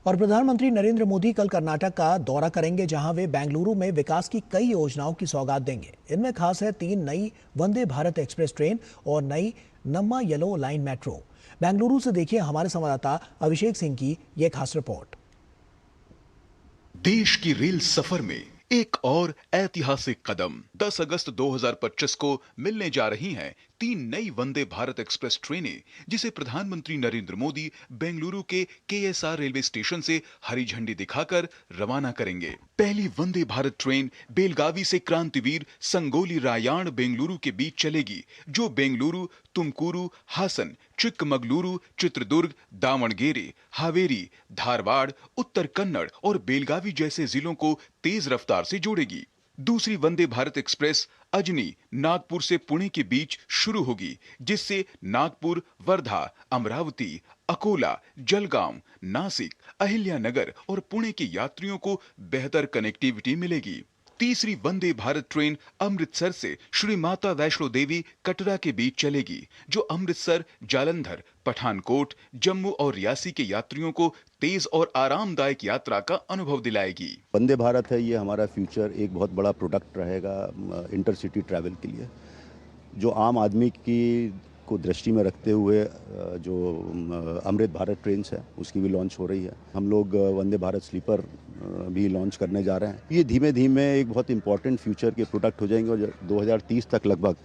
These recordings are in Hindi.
और प्रधानमंत्री नरेंद्र मोदी कल कर्नाटक का दौरा करेंगे, जहां वे बेंगलुरु में विकास की कई योजनाओं की सौगात देंगे। इनमें खास है 3 नई वंदे भारत एक्सप्रेस ट्रेन और नई नम्मा येलो लाइन मेट्रो। बेंगलुरु से देखिए हमारे संवाददाता अभिषेक सिंह की यह खास रिपोर्ट। देश की रेल सफर में एक और ऐतिहासिक कदम। 10 अगस्त 2025 को मिलने जा रही हैं 3 नई वंदे भारत एक्सप्रेस ट्रेनें, जिसे प्रधानमंत्री नरेंद्र मोदी बेंगलुरु के केएसआर रेलवे स्टेशन से हरी झंडी दिखाकर रवाना करेंगे। पहली वंदे भारत ट्रेन बेलगावी से क्रांतिवीर संगोली रायण बेंगलुरु के बीच चलेगी, जो बेंगलुरु, तुमकुरू, हासन, चिक्कमगलुरु, चित्रदुर्ग, दावणगेरे, हावेरी, धारवाड़, उत्तर कन्नड़ और बेलगावी जैसे जिलों को तेज रफ्तार से जोड़ेगी। दूसरी वंदे भारत एक्सप्रेस अजनी, नागपुर से पुणे के बीच शुरू होगी, जिससे नागपुर, वर्धा, अमरावती, अकोला, जलगांव, नासिक, अहिल्यानगर और पुणे के यात्रियों को बेहतर कनेक्टिविटी मिलेगी। तीसरी वंदे भारत ट्रेन अमृतसर से श्री माता वैष्णो देवी कटरा के बीच चलेगी, जो अमृतसर, जालंधर, पठानकोट, जम्मू और रियासी के यात्रियों को तेज और आरामदायक यात्रा का अनुभव दिलाएगी। वंदे भारत है, ये हमारा फ्यूचर एक बहुत बड़ा प्रोडक्ट रहेगा इंटरसिटी ट्रैवल के लिए, जो आम आदमी की को दृष्टि में रखते हुए जो अमृत भारत ट्रेन्स है उसकी भी लॉन्च हो रही है। हम लोग वंदे भारत स्लीपर भी लॉन्च करने जा रहे हैं। ये धीमे धीमे एक बहुत इंपॉर्टेंट फ्यूचर के प्रोडक्ट हो जाएंगे और 2030 तक लगभग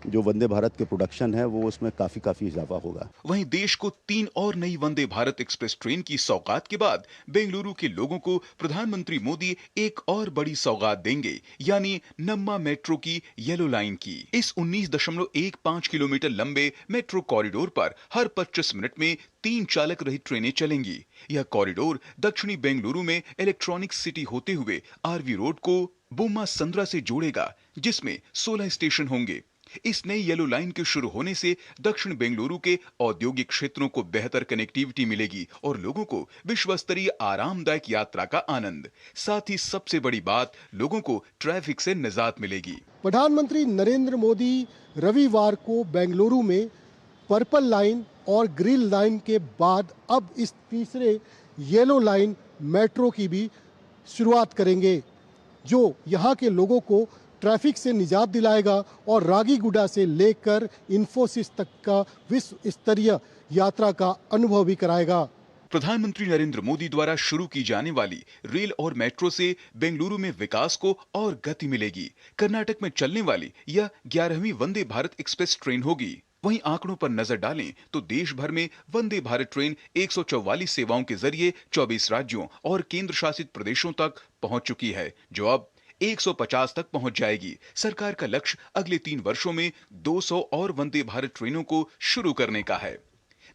जो वंदे भारत के प्रोडक्शन है वो उसमें काफी इजाफा होगा। वहीं देश को 3 और नई वंदे भारत एक्सप्रेस ट्रेन की सौगात के बाद बेंगलुरु के लोगों को प्रधानमंत्री मोदी एक और बड़ी सौगात देंगे, यानी नम्मा मेट्रो की येलो लाइन की। इस 19.15 किलोमीटर लंबे मेट्रो कॉरिडोर पर हर 25 मिनट में 3 चालक रहित ट्रेनें चलेंगी। यह कॉरिडोर दक्षिणी बेंगलुरु में इलेक्ट्रॉनिक सिटी होते हुए आरवी रोड को बोम्मा संद्रा से जोड़ेगा, जिसमें 16 स्टेशन होंगे। इस नई येलो लाइन के शुरू होने से दक्षिण बेंगलुरु के औद्योगिक क्षेत्रों को बेहतर कनेक्टिविटी मिलेगी और लोगों को विश्व स्तरीय आरामदायक यात्रा का आनंद। साथ ही सबसे बड़ी बात, लोगों को ट्रैफिक से निजात मिलेगी। प्रधानमंत्री नरेंद्र मोदी रविवार को बेंगलुरु में पर्पल लाइन और ग्रीन लाइन के बाद अब इस तीसरे येलो लाइन मेट्रो की भी शुरुआत करेंगे, जो यहाँ के लोगों को ट्रैफिक से निजात दिलाएगा और रागीगुडा से लेकर इंफोसिस तक का विश्व स्तरीय यात्रा का अनुभव भी कराएगा। प्रधानमंत्री नरेंद्र मोदी द्वारा शुरू की जाने वाली रेल और मेट्रो से बेंगलुरु में विकास को और गति मिलेगी। कर्नाटक में चलने वाली यह 11वीं वंदे भारत एक्सप्रेस ट्रेन होगी। वहीं आंकड़ों पर नजर डालें तो देश भर में वंदे भारत ट्रेन 144 सेवाओं के जरिए 24 राज्यों और केंद्र शासित प्रदेशों तक पहुंच चुकी है, जो अब 150 तक पहुंच जाएगी। सरकार का लक्ष्य अगले 3 वर्षों में 200 और वंदे भारत ट्रेनों को शुरू करने का है।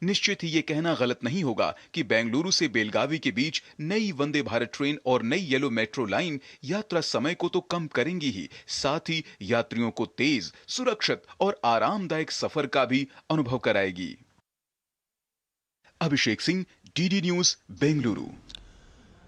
निश्चित ही ये कहना गलत नहीं होगा कि बेंगलुरु से बेलगावी के बीच नई वंदे भारत ट्रेन और नई येलो मेट्रो लाइन यात्रा समय को तो कम करेंगी ही, साथ ही यात्रियों को तेज, सुरक्षित और आरामदायक सफर का भी अनुभव कराएगी। Abhishek Singh, DD news, Bengaluru.